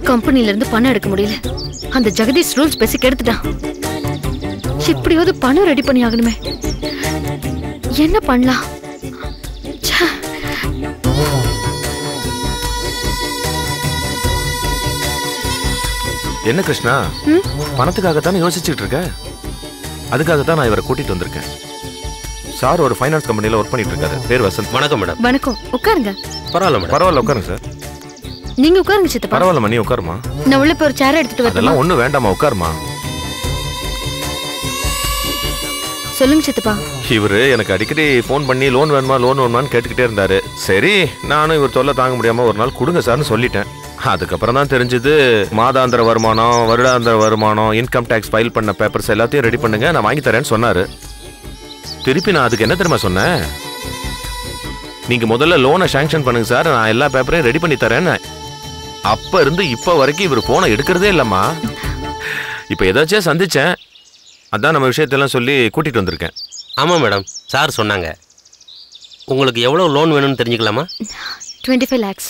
கம்பெனில இருந்து பணம் எடுக்க முடியல. அந்த ஜெகதீஷ் ரூல்ஸ் பேசி கெடுத்துட்டான். எப்படியாவது பணம் ரெடி பண்ணி ஆகணுமே. என்ன பண்ணலாம்? என்ன கிருஷ்ணா, பணத்துக்காகத்தானே யோசிச்சுட்டு இருக்க? அதுக்காகத்தான் நான் இவரை கூட்டிட்டு வந்திருக்கேன். சார் ஒரு ஃபைனான்ஸ் கம்பெனில ஒர்க் பண்ணிட்டு இருக்காரு. பேர் வசந்த். வணக்கம் மேடம். வணக்கம். உட்காருங்க. பரவாயில்ல மேடம். பரவாயில்ல, உட்காருங்க சார். நீங்க உட்காருங்க சித்தப்பா. பரவாயில்ல, நீ உட்காருமா. நான் உள்ள போய் ஒரு சேர் எடுத்துட்டு வரேன். அதெல்லாம் ஒண்ணும் வேண்டாமா, உட்காருமா. சொல்லுங்க சித்தப்பா. இவரு எனக்கு அடிக்கடி போன் பண்ணி லோன் வேணுமான்னு கேட்டுக்கிட்டே இருந்தாரு. சரி, நானும் இவர் தொல்லை தாங்க முடியாம ஒரு நாள் கொடுங்க சார்னு சொல்லிட்டேன். அதுக்கப்புறம் தான் தெரிஞ்சது, மாதாந்திர வருமானம், வருடாந்திர வருமானம், இன்கம் டேக்ஸ் ஃபைல் பண்ண பேப்பர்ஸ் எல்லாத்தையும் ரெடி பண்ணுங்க, நான் வாங்கி தரேன்னு சொன்னாரு. திருப்பி நான் அதுக்கு என்ன தெரியுமா சொன்னேன்? நீங்க முதல்ல லோனை சாங்ஷன் பண்ணுங்க சார், நான் எல்லா பேப்பரையும் ரெடி பண்ணி தரேன்னு. அப்ப இருந்து இப்ப வரைக்கும் இவர் போனை எடுக்கிறதே இல்லம்மா. இப்ப ஏதாச்சும் சந்திச்சேன், அதான் நம்ம விஷயத்தெல்லாம் சொல்லி கூட்டிட்டு வந்திருக்கேன். ஆமாம் மேடம், சார் சொன்னாங்க. உங்களுக்கு எவ்வளோ லோன் வேணும்னு தெரிஞ்சுக்கலாமா? 25 lakhs.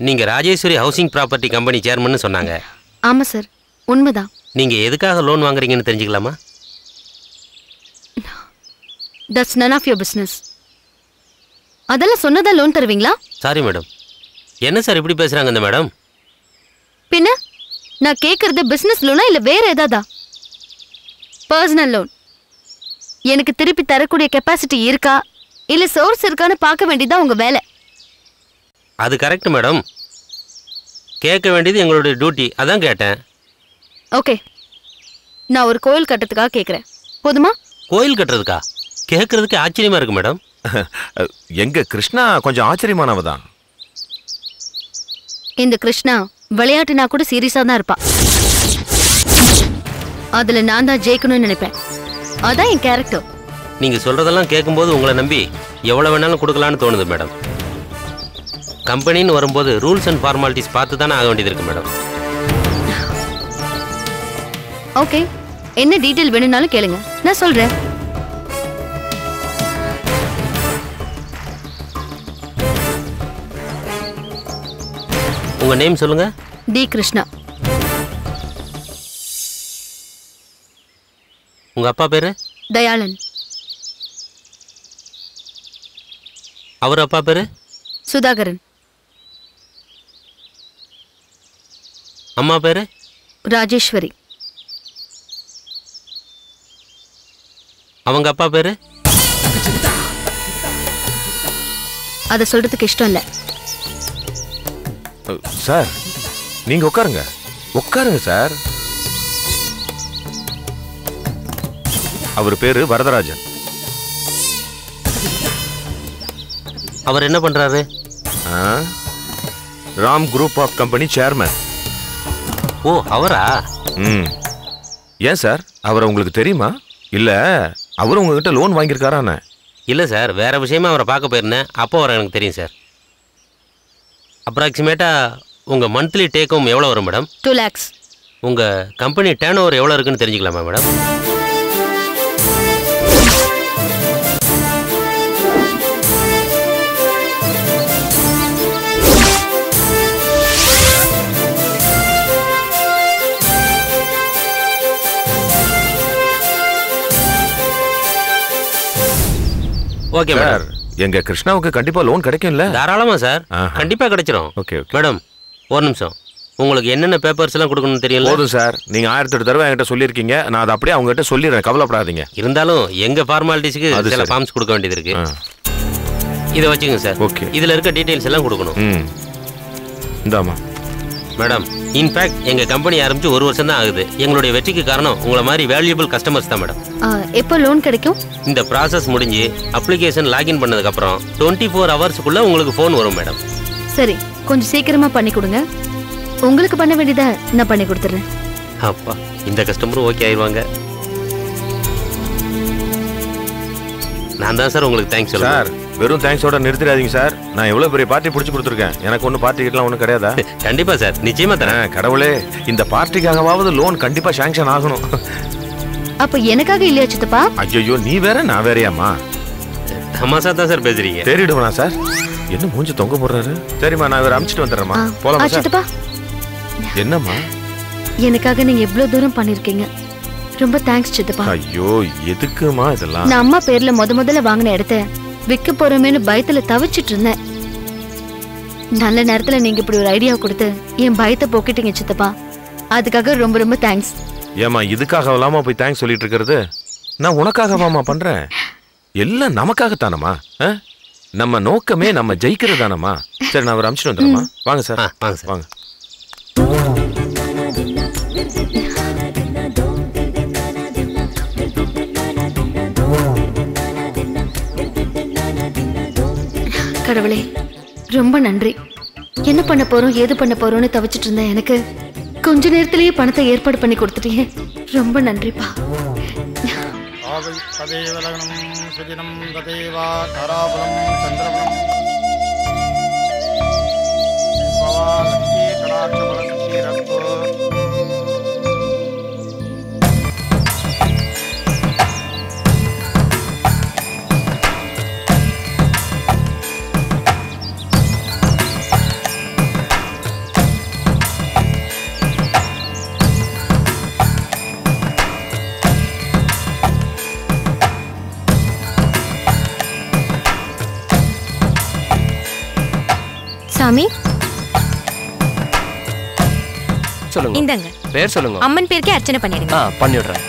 நீங்கள் ராஜேஸ்வரி ஹவுசிங் ப்ராப்பர்ட்டி கம்பெனி சேர்மன்னு சொன்னாங்க. ஆமாம் சார், உண்மைதான். நீங்கள் எதுக்காக லோன் வாங்குறீங்கன்னு தெரிஞ்சுக்கலாமா? That's none of your business. அதெல்லாம் சொன்னதா லோன் தருவீங்களா? Sorry madam. என்ன சார் இப்படி பேசுகிறாங்க இந்த மேடம்? பின்ன நான் கேட்கறது பிஸ்னஸ் லோனா இல்லை வேற ஏதாதா? Personal loan. எனக்கு திருப்பி தரக்கூடிய கெப்பாசிட்டி இருக்கா இல்லை சோர்ஸ் இருக்கான்னு பார்க்க வேண்டியதான் உங்கள் வேலை. அது கரெக்ட் மேடம். கேட்க வேண்டியது எங்களுடைய டியூட்டி, அதான் கேட்டேன். ஓகே, நான் ஒரு கோயில் கட்டுறதுக்காக கேட்குறேன், போதுமா? கோயில் கட்டுறதுக்கா? கேட்கறதுக்கு ஆச்சரியமா இருக்கு மேடம். எங்க கிருஷ்ணா கொஞ்சம் ஆச்சரியமானவ தான். இந்த கிருஷ்ணா விளையாட்டுனா கூட சீரியஸா தான் இருப்பா. அதுல நான் தான் ஜெயிக்கணும்னு நினைப்பேன். அதான் என் கேரக்டர். நீங்க சொல்றதெல்லாம் கேட்கும்போது உங்களை நம்பி எவ்வளவு வேணாலும் கொடுக்கலான்னு தோணுது மேடம். கம்பெனின்னு வரும்போது ரூல்ஸ் அண்ட் ஃபார்மாலிட்டிஸ் பார்த்து தானே ஆக வேண்டியது இருக்கு மேடம். ஓகே, என்ன டீட்டெயில் வேணும்னாலும் கேளுங்க, நான் சொல்றேன். உங்க நேம் சொல்லுங்க. டி கிருஷ்ணா. உங்க அப்பா பேரு? தயாளன். அவர் அப்பா பேரு? சுதாகரன். அம்மா பேரு? ராஜேஸ்வரி. அவங்க அப்பா பேரு? அதை சொல்றதுக்கு இஷ்டம் இல்லை. சார் நீங்க உட்காருங்க, உட்காருங்க சார். அவர் பேரு வரதராஜன். அவர் என்ன பண்றாரு? Ram group of company chairman. ஓ, அவரா? ஏன் சார், அவரை உங்களுக்கு தெரியுமா? இல்ல அவரு உங்ககிட்ட லோன் வாங்கியிருக்காரானே? இல்லை சார், வேற விஷயமா அவரை பார்க்க போயிருந்தேன். அப்போ அவரை எனக்கு தெரியும் சார். அப்ராக்சிமேட்டாக உங்கள் மந்த்லி டேக் ஹோம் எவ்வளோ வரும் மேடம்? 2 lakhs. உங்கள் கம்பெனி டர்ன் ஓவர் எவ்வளோ இருக்குன்னு தெரிஞ்சுக்கலாமா மேடம்? ஓகே சார், எங்க கிருஷ்ணாவுக்கு கண்டிப்பா லோன் கிடைக்கும்ல? தாராளமா சார், கண்டிப்பா கிடைச்சிரும். ஓகே மேடம், ஒரு நிமிஷம். உங்களுக்கு என்னென்ன பேப்பர்ஸ் எல்லாம் கொடுக்கணும்னு தெரியல? போதும் சார், நீங்க 1008 தடவை என்கிட்ட சொல்லியிருக்கீங்க. நான் அதை அப்படியே அவங்க கிட்ட சொல்லிடுறேன், கவலைப்படாதீங்க. இருந்தாலும் எங்க ஃபார்மாலிட்டிஸ்க்கு சில ஃபார்ம்ஸ் கொடுக்க வேண்டியது இருக்கு. இதை வச்சுங்க சார். ஓகே, இதுல இருக்க டீடைல்ஸ் எல்லாம் கொடுக்கணும். இந்தாமா. மேடம், இன்ஃபேக்ட் எங்க கம்பெனி ஆரம்பிச்சு 1 வருஷம் தான் ஆகுது. எங்களுடைய வெற்றிக்கு காரணம் உங்களை மாதிரி வேல்யூபிள் கஸ்டமர்ஸ் தான் மேடம். எப்போ லோன் கிடைக்கும்? இந்த ப்ராசஸ் முடிஞ்சு அப்ளிகேஷன் லாகின் பண்ணதுக்கு அப்புறம் 24 ஹவர்ஸ்க்குள்ள உங்களுக்கு ஃபோன் வரும் மேடம். சரி, கொஞ்சம் சீக்கிரமா பண்ணி கொடுங்க. உங்களுக்கு பண்ண வேண்டியதை நான் பண்ணி கொடுத்துறேன். அப்பா, இந்த கஸ்டமரும் ஓகே ஆயிடுவாங்க. நான் தான் சார் உங்களுக்கு தேங்க்ஸ் சொல்லுவேன். சார், வெறும் தேங்க்ஸோட நிறுத்திடாதீங்க சார். நான் எவ்வளவு பெரிய பார்ட்டி பிடிச்சி கொடுத்துருக்கேன். எனக்கு ஒன்றும் பார்ட்டி கிட்டலாம் ஒன்றும் கிடையாதா? கண்டிப்பா சார், நிச்சயமா தரேன். கடவுளே, இந்த பார்ட்டிக்காகவாவது லோன் கண்டிப்பா சாங்ஷன் ஆகணும். அப்ப எனக்காக இல்லையா சித்தப்பா? ஐயோ, நீ வேற நான் வேறையாம்மா? தமாசா தான் சார் பேசுறீங்க. தேடிடுவா சார். என்ன மூஞ்சி தொங்க போடுறாரு? சரிம்மா, நான் இவரை அனுப்பிச்சிட்டு வந்துடுறேம்மா. போலாமா சார்? சித்தப்பா, என்னம்மா? எனக்காக நீங்க எவ்வளவு தூரம் பண்ணிருக்கீங்க. ரொம்ப தேங்க்ஸ் சித்தப்பா. ஐயோ, எதுக்குமா இதெல்லாம்? நான் அம்மா பேர்ல முதல்ல வாங்கின இடத்த விற்க போறோமேனு பயத்துல தவிச்சிட்டு இருந்தேன். நல்ல நேரத்துல நீங்க இப்படி ஒரு ஐடியா கொடுத்து என் பயத்தை போக்கிட்டீங்க சித்தப்பா. அதுக்காக ரொம்ப ரொம்ப தேங்க்ஸ். ஏமா, இதுக்காக இல்லாம போய் தேங்க்ஸ் சொல்லிட்டு இருக்கிறது? நான் உனக்காகவாமா பண்றேன். எல்லாம் நமக்காகத்தானம்மா. நம்ம நோக்கமே நம்ம ஜெயிக்கிறதானம்மா. சரி, நான் ஒரு அனுப்பிச்சிட்டு வந்துடுறேம்மா. வாங்க சார். வாங்க சார், வாங்க. கடவுளே, ரொம்ப நன்றி. என்ன பண்ண போறோம் ஏது பண்ண போறோம்னு தவிச்சிட்டு இருந்தேன். எனக்கு கொஞ்ச நேரத்திலேயே பணத்தை ஏற்பாடு பண்ணி கொடுத்துட்டீங்க. ரொம்ப நன்றிப்பா. சாமி, சொல்லுங்க. இந்தாங்க. பேர் சொல்லுங்க. அம்மன் பேருக்கே அர்ச்சனை பண்ணிடுங்க. பண்ணிடுறேன்.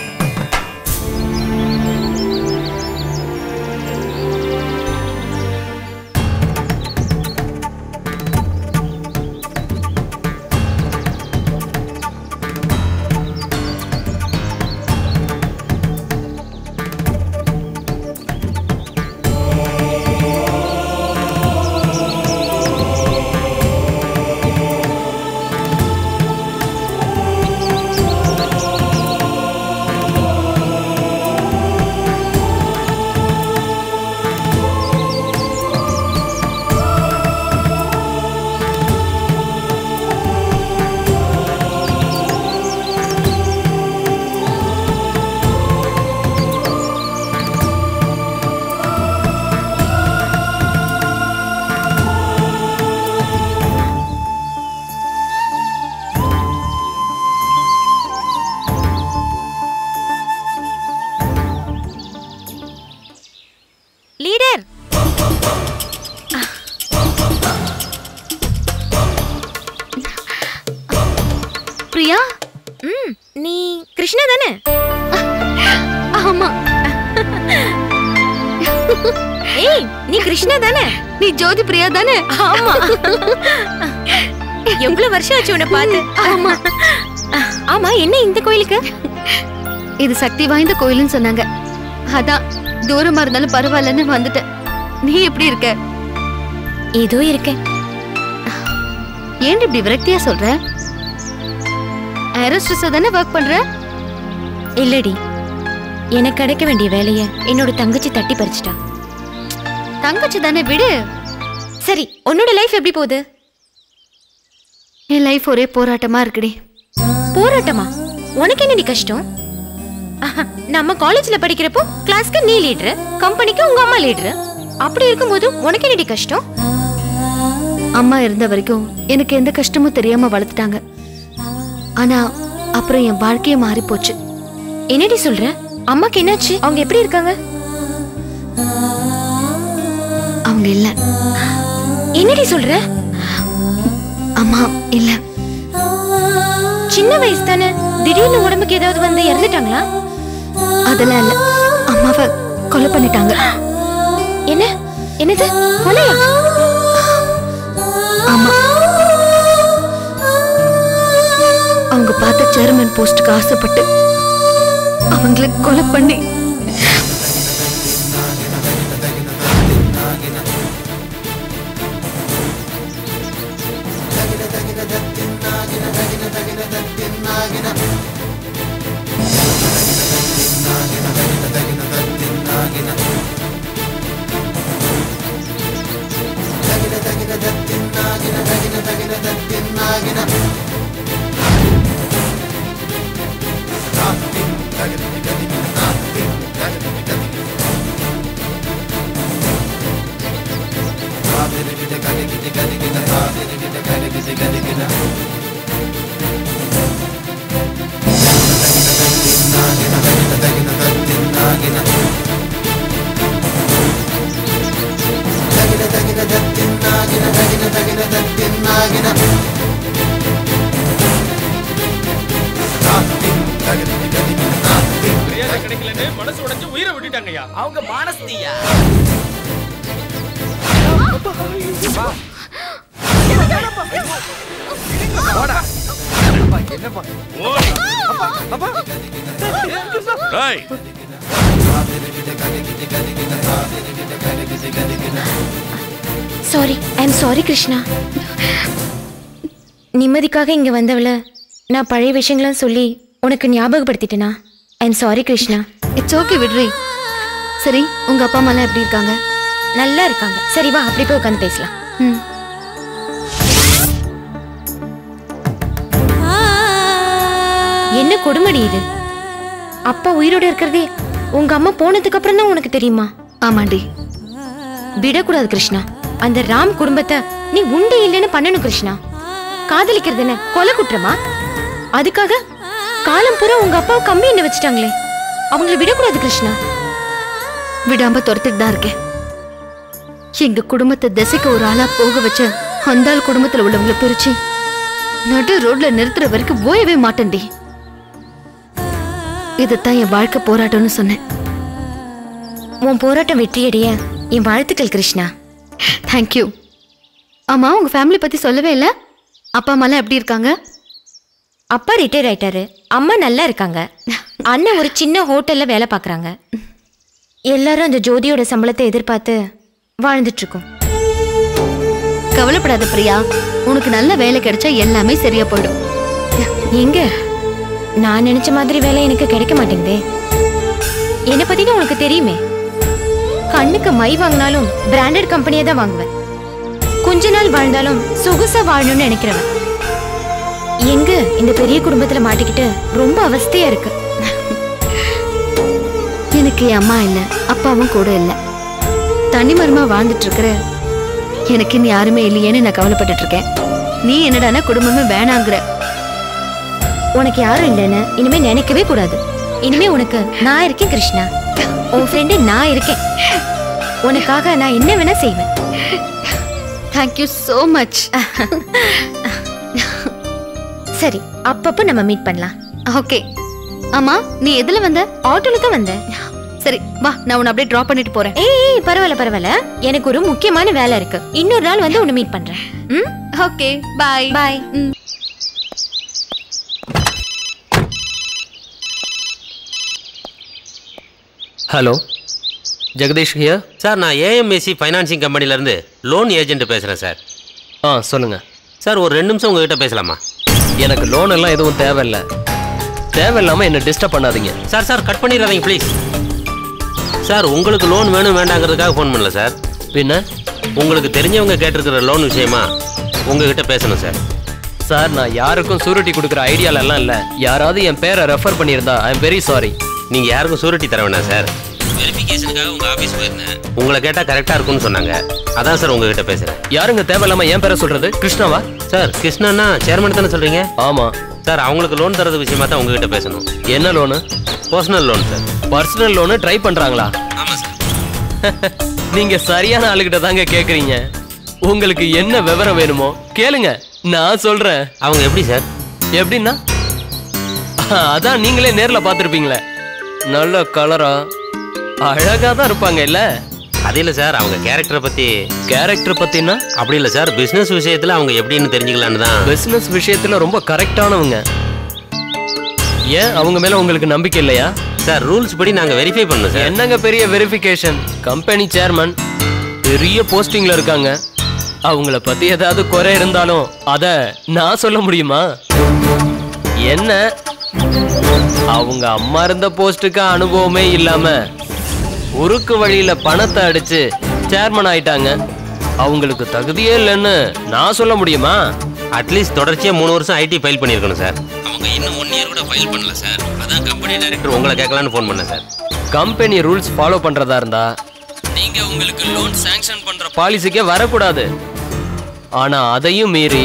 லீடர், பிரியா, நீ கிருஷ்ணா தானே? ஆமா. ஏய், நீ கிருஷ்ணா தானே? நீ ஜோதி பிரியா தானே? ஆமா. எவ்வளவு வருஷம் ஆச்சு உன்னை பார்த்து? ஆமா. ஆமா, என்ன இந்த கோயிலுக்கு? இது சக்தி வாய்ந்த கோயில்னு சொன்னாங்க. அதான் தூரமா இருந்தாலும் பரவாயில்லன்னு வந்துட்டேன். நீ எப்படி இருக்க? ஏதோ இருக்கேன். ஏன் இப்படி விரக்தியா சொல்ற? ஏரோஸ்ட்ரஸா தானே ஒர்க் பண்ற? இல்லடி, எனக்கு கிடைக்க வேண்டிய வேலைய என்னோட தங்கச்சி தட்டி பறிச்சிட்டா. தங்கச்சி தானே, விடு. சரி, உன்னோட லைஃப் எப்படி போகுது? என் லைஃப் ஒரே போராட்டமா இருக்குடி. போராட்டமா? உனக்கு என்னடி கஷ்டம்? நம்ம காலேஜ்ல படிக்கிறப்போ கிளாஸ்க்கு நீ லீடர், கம்பெனிக்கு உங்க அம்மா லீடர். அப்படி இருக்கும்போது உனக்கு என்னடி கஷ்டம்? அம்மா இருந்த வரைக்கும் எனக்கு எந்த கஷ்டமும் தெரியாம வளர்த்துட்டாங்க. ஆனா அப்புறம் என் வாழ்க்கையே மாறி போச்சு. என்னடி சொல்ற? அம்மாக்கு என்னாச்சு? அவங்க எப்படி இருக்காங்க? அவங்க இல்ல. என்னடி சொல்ற? அம்மா இல்ல. சின்ன வயசு தானே, திடீர்னு உடம்புக்கு ஏதாவது வந்து இறந்துட்டாங்களா? அதெல்லாம் இல்ல, அம்மாவை கொலை பண்ணிட்டாங்க. என்ன? என்னது? கொலையா? ஆமா. அவங்க பார்த்த சேர்மன் போஸ்டுக்கு ஆசைப்பட்டு அவங்களை கொலை பண்ணி மனசு உடைஞ்சு உயிரை விட்டுட்டாங்கய்யா. அவங்க மானஸ்தியா. Sorry, I am sorry Krishna. நிம்மதிக்காக இங்க வந்தவள நான் பழைய விஷயங்களாம் சொல்லி உனக்கு ஞாபகப்படுத்திட்டேனா? I am sorry Krishna. It's okay விட்ரி. சரி, உங்க அப்பா அம்மா எல்லாம் எப்படி இருக்காங்க? நல்லா இருக்காங்க. சரி வா, அப்படி போய் உட்காந்து பேசலாம். என்ன கொடுமடி இது? அப்பா உயிரோட இருக்கிறதே உங்க அம்மா போனதுக்கு அப்புறம் தான் உனக்கு தெரியுமா? ஆமாண்டி. விடக்கூடாது கிருஷ்ணா. அந்த ராம் குடும்பத்தை நீ உண்டு இல்லைன்னு பண்ணணும் கிருஷ்ணா. காதலிக்கிறது என்ன கொலை குற்றமா? அதுக்காக காலம் பூரா உங்க அப்பாவை கம்பி என்ன வச்சுட்டாங்களே, அவங்களை விடக்கூடாது கிருஷ்ணா. விடாம துரத்துட்டு தான் இருக்கேன். எங்க குடும்பத்தை திசைக்கு ஒரு ஆளா போக வச்ச அந்த ஆள் குடும்பத்துல உள்ளவங்களை பிரிச்சு நடு ரோட்ல நிறுத்துற வரைக்கும் ஓயவே மாட்டேன்டி. இதத்தான் என் வாழ்க்கை போராட்டம்னு சொன்னேன். உன் போராட்டம் வெற்றியடைய என் வாழ்த்துக்கள் கிருஷ்ணா. தேங்க்யூ. ஆமா, உங்க ஃபேமிலி பத்தி சொல்லவே இல்ல. அப்பா அம்மா எல்லாம் எப்படி இருக்காங்க? அப்பா ரிட்டையர் ஆயிட்டாரு, அம்மா நல்லா இருக்காங்க. அண்ணன் ஒரு சின்ன ஹோட்டல்ல வேலை பார்க்கறாங்க. எல்லாரும் அந்த ஜோதியோட சம்பளத்தை எதிர்பார்த்து வாழ்ந்துட்டு இருக்கோம். கவலைப்படாத பிரியா, உனக்கு நல்ல வேலை கிடைச்சா எல்லாமே சரியா போயிடும். எங்க நான் நினைச்ச மாதிரி வேலை எனக்கு கிடைக்க மாட்டேங்குதே. என்னை பத்தி தான் உனக்கு தெரியுமே. கண்ணுக்கு மை வாங்கினாலும் பிராண்டட் கம்பெனியை தான் வாங்குவேன். கொஞ்ச நாள் வாழ்ந்தாலும் சொகுசா வாழணும்னு நினைக்கிறவன். எங்க இந்த பெரிய குடும்பத்துல மாட்டிக்கிட்டு ரொம்ப அவஸ்தையா இருக்கு. எனக்கு என் அம்மா இல்ல, அப்பாவும் கூட இல்ல. தனிமரமா வாழ்ந்துட்டு இருக்கிற எனக்கு இனி யாருமே இல்லையேன்னு நான் கவலைப்பட்டுட்டு இருக்கேன். நீ என்னடானா குடும்பமே வேணாங்கிற. உனக்கு யாரும் இல்லைன்னு இனிமே நினைக்கவே கூடாது. இனிமே உனக்கு நான் இருக்கேன் கிருஷ்ணா. உன் ஃப்ரெண்டு நான் இருக்கேன். உனக்காக நான் என்ன வேணா செய்வேன். Thank you so much. சரி, அப்பப்ப நம்ம மீட் பண்ணலாம். ஓகே. ஆமா, நீ எதுல வந்த? ஆட்டோல தான் வந்தேன். சரி வா, நான் உன்னை அப்படியே டிராப் பண்ணிட்டு போறேன். ஏய் பரவாயில்ல பரவாயில்ல, எனக்கு ஒரு முக்கியமான வேலை இருக்கு. இன்னொரு நாள் வந்து உன்னை மீட் பண்றேன். Okay, bye bye. Hello, Jagadish here. Sir, நான் ஏஎம்ஏசி ஃபைனான்சிங் கம்பெனிலேருந்து லோன் ஏஜென்ட் பேசுகிறேன் சார். சொல்லுங்க சார். ஒரு 2 நிமிஷம் உங்ககிட்ட பேசலாமா? எனக்கு லோன் எல்லாம் எதுவும் தேவையில்லை. தேவையில்லாமல் என்ன டிஸ்டர்ப் பண்ணாதீங்க. சார் கட் பண்ணிடாதீங்க ப்ளீஸ். சார், உங்களுக்கு லோன் வேணும் வேண்டாங்கிறதுக்காக ஃபோன் பண்ணல சார். பின்ன உங்களுக்கு தெரிஞ்சவங்க கேட்டிருக்கிற லோன் விஷயமா உங்ககிட்ட பேசணும் சார். சார், நான் யாருக்கும் சூரிட்டி கொடுக்குற ஐடியாலெல்லாம் இல்லை. யாராவது என் பேரை ரெஃபர் பண்ணியிருந்தா ஐ எம் வெரி சாரி. நீங்கள் யாருக்கும் சூரிட்டி தர வேணாம் சார். வெரிஃபிகேஷனுக்காக உங்கள் ஆஃபீஸ் போயிருந்தேன். உங்களை கேட்டால் கரெக்டாக இருக்கும்னு சொன்னாங்க. அதான் சார் உங்ககிட்ட பேசுகிறேன். யாருங்க தேவையில்லாமல் என் பேரை சொல்கிறது? கிருஷ்ணாவா? சார், கிருஷ்ணன்னா சேர்மன் தானே சொல்கிறீங்க? ஆமாம் சார், அவங்களுக்கு லோன் தரது விஷயமா தான் உங்ககிட்ட பேசணும். என்ன loan? Personal loan sir. Personal loan try பண்ணுறாங்களா? ஆமாம் சார். நீங்கள் சரியான ஆளுகிட்ட தாங்க கேட்குறீங்க. உங்களுக்கு என்ன விவரம் வேணுமோ கேளுங்க, நான் சொல்கிறேன். அவங்க எப்படி சார்? எப்படின்னா, அதான் நீங்களே நேரில் பார்த்துருப்பீங்களே. நல்ல கலரா அழகாக தான் இருப்பாங்க இல்ல? அது இல்லை சார், அவங்க கேரக்டரை பற்றி. கேரக்டர் பற்றினா? அப்படி இல்லை சார், பிஸ்னஸ் விஷயத்தில் அவங்க எப்படின்னு தெரிஞ்சுக்கலான்னு தான். பிஸ்னஸ் விஷயத்தில் ரொம்ப கரெக்டானவங்க. ஏன் அவங்க மேலே உங்களுக்கு நம்பிக்கை இல்லையா? சார், ரூல்ஸ் படி நாங்கள் வெரிஃபை பண்ணோம் சார். என்னங்க பெரிய வெரிஃபிகேஷன்? கம்பெனி சேர்மன் பெரிய போஸ்டிங்கில் இருக்காங்க. அவங்கள பற்றி ஏதாவது குறை இருந்தாலும் அதை நான் சொல்ல முடியுமா? என்ன, அவங்க அம்மா இருந்த போஸ்ட்டுக்கு அனுபவமே இல்லாம உருக்கு வழியில பணத்தை அடிச்சு சேர்மன் ஆயிட்டாங்க. அவங்களுக்கு தகுதியே இல்லைன்னு நான் சொல்ல முடியுமா? அட்லீஸ்ட் தொடர்ச்சியாக 3 வருஷம் ஐடி ஃபைல் பண்ணியிருக்கணும் சார். அவங்க இன்னும் 1 இயர் கூட ஃபைல் பண்ணல சார். அதான் கம்பெனி டைரக்டர் உங்களை கேட்கலான்னு ஃபோன் பண்ணேன் சார். கம்பெனி ரூல்ஸ் ஃபாலோ பண்றதா இருந்தா நீங்க உங்களுக்கு லோன் சாங்ஷன் பண்ற பாலிசிக்கே வரக்கூடாது. ஆனா அதையும் மீறி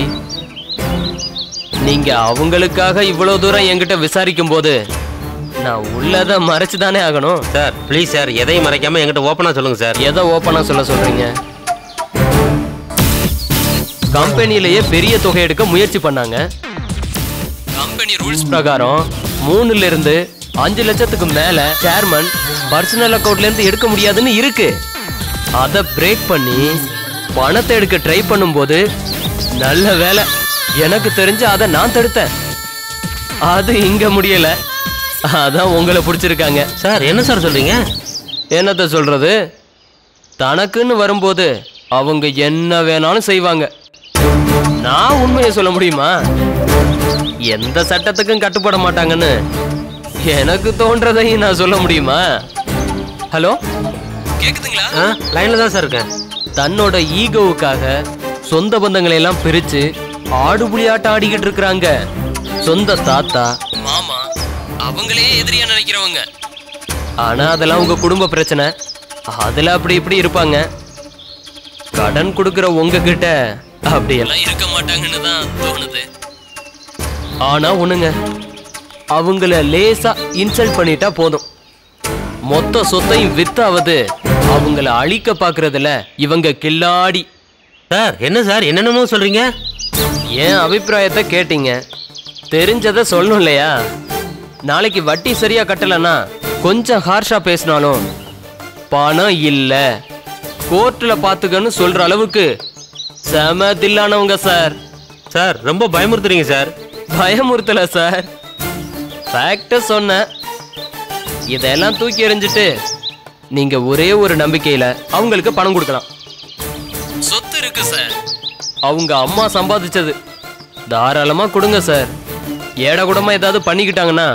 நீங்க அவங்களுக்காக இவ்வளவு தூரம் என்கிட்ட விசாரிக்கும் போது நான் உள்ளத மறைச்சு தானே ஆகணும். சார் ப்ளீஸ் சார், எதையும் மறைக்காம என்கிட்ட ஓப்பனா சொல்லுங்க சார். எதை ஓப்பனா சொல்றீங்க? கம்பெனிலேயே பெரிய தொகை எடுக்க முயற்சி பண்ணாங்க. கம்பெனி ரூல்ஸ் பிரகாரம் 3 இருந்து 5 லட்சத்துக்கு மேல சேர்மன் பர்சனல் அக்கவுண்ட்ல இருந்து எடுக்க முடியாதுன்னு இருக்கு. அதை பிரேக் பண்ணி பணத்தை எடுக்க ட்ரை பண்ணும்போது நல்ல வேலை எனக்கு தெரிஞ்சு அதை நான் தடுத்தேன். அது இங்க முடியல, அதான் உங்களை பிடிச்சிருக்காங்க. சார் என்ன சார் சொல்றீங்க? என்னத்த சொல்றது, தனக்குன்னு வரும்போது அவங்க என்ன வேணாலும் செய்வாங்க. நான் உண்மையை சொல்ல முடியுமா? எந்த சட்டத்துக்கும் கட்டுப்பட மாட்டாங்கன்னு எனக்கு தோன்றதையும் நான் சொல்ல முடியுமா? ஹலோ, கேக்குதுங்களா? லைன்ல தான் சார் இருக்கேன். தன்னோட ஈகோவுக்காக சொந்த பந்தங்களை எல்லாம் பிரிச்சு ஆடுபுலியாட்டம் ஆடிக்கிட்டு இருக்கிறாங்க. சொந்த தாத்தா மாமா அவங்களே எதிரியா நினைக்கிறவங்க. ஆனா அதெல்லாம் உங்க குடும்ப பிரச்சனை, அதுல அப்படி இப்படி இருப்பாங்க. கடன் கொடுக்கிற உங்ககிட்ட அப்படியெல்லாம் இருக்க மாட்டாங்கன்னு தான் தோணுது. ஆனா ஒண்ணுங்க, அவங்கள லேசா இன்சல்ட் பண்ணிட்டா போதும், மொத்த சொத்தையும் வித்தாவது அவங்கள அழிக்க பாக்குறதுல இவங்க கில்லாடி. சார் என்ன சார் என்னென்னமோ சொல்றீங்க? என் அபிப்பிராயத்தை கேட்டீங்க, தெரிஞ்சதை சொல்லணும் இல்லையா? நாளைக்கு வட்டி சரியா கட்டலன்னா கொஞ்சம் ஹார்ஷா பேசினாலும் பணம் இல்ல கோர்ட்ல பாத்துக்கன்னு சொல்ற அளவுக்கு செம தில்லானவங்க சார். சார் ரொம்ப பயமுறுத்துறீங்க சார். பயமுறுத்தல சார், ஃபேக்ட சொன்ன. இதெல்லாம் தூக்கி எறிஞ்சிட்டு நீங்க ஒரே ஒரு நம்பிக்கையில அவங்களுக்கு பணம் கொடுக்கலாம். சொத்து இருக்கு சார், அவங்க அம்மா சம்பாதிச்சது, தாராளமா கொடுங்க சார். ஏட கூடமா ஏதாவது பண்ணிக்கிட்டாங்கன்னா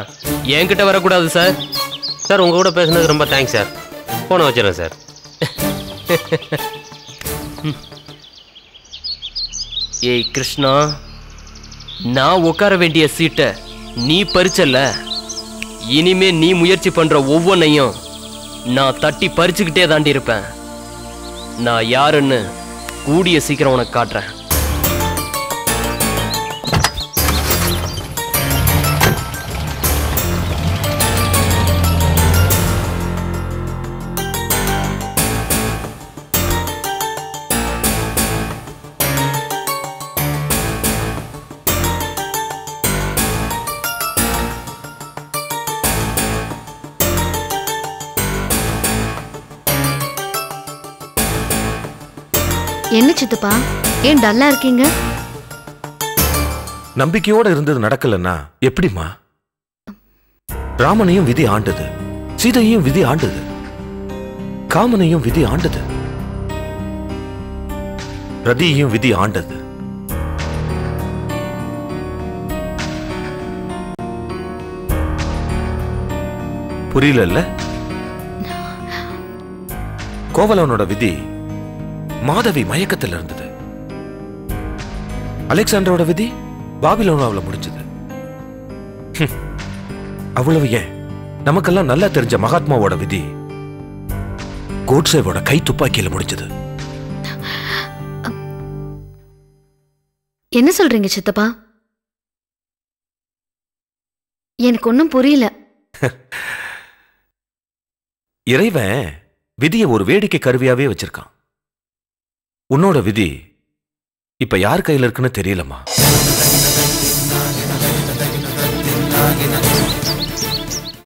என்கிட்ட வரக்கூடாது சார். சார் உங்க கூட பேசுனது ரொம்ப தேங்க்ஸ் சார். போனை வச்சிடறேன் சார். ஏய் கிருஷ்ணா, நான் உட்கார வேண்டிய சீட்டை நீ பறிச்சல்ல, இனிமே நீ முயற்சி பண்ற ஒவ்வொன்னையும் நான் தட்டி பறிச்சுக்கிட்டே தாண்டி இருப்பேன். நான் யாருன்னு கூடிய சீக்கிரம் உனக்கு காட்டுறேன். என்ன சித்தப்பா, ஏன் டல்லா இருக்கீங்க? நம்பிக்கையோட இருந்தது நடக்கலன்னா எப்படிமா? ராமனையும் விதி ஆண்டது, சீதையையும் விதி ஆண்டது, காமனையும் விதி ஆண்டது, ரதியையும் விதி ஆண்டது. புரியல? கோவலனோட விதி மாதவி மயக்கத்தில் இருந்தது. அலெக்சாண்டரோட விதி பாபிலோனாவுல முடிஞ்சது. அவ்வளவு ஏன், நமக்கெல்லாம் நல்லா தெரிஞ்ச மகாத்மாவோட விதி கோட்சேவோட கை துப்பாக்கியில முடிஞ்சது. என்ன சொல்றீங்க சித்தப்பா? எனக்கு ஒன்னும் புரியல. இறைவன் விதியை ஒரு வேடிக்கை கருவியாவே வச்சிருக்கான். உன்னோட விதி இப்ப யார் கையில இருக்குன்னு தெரியலமா.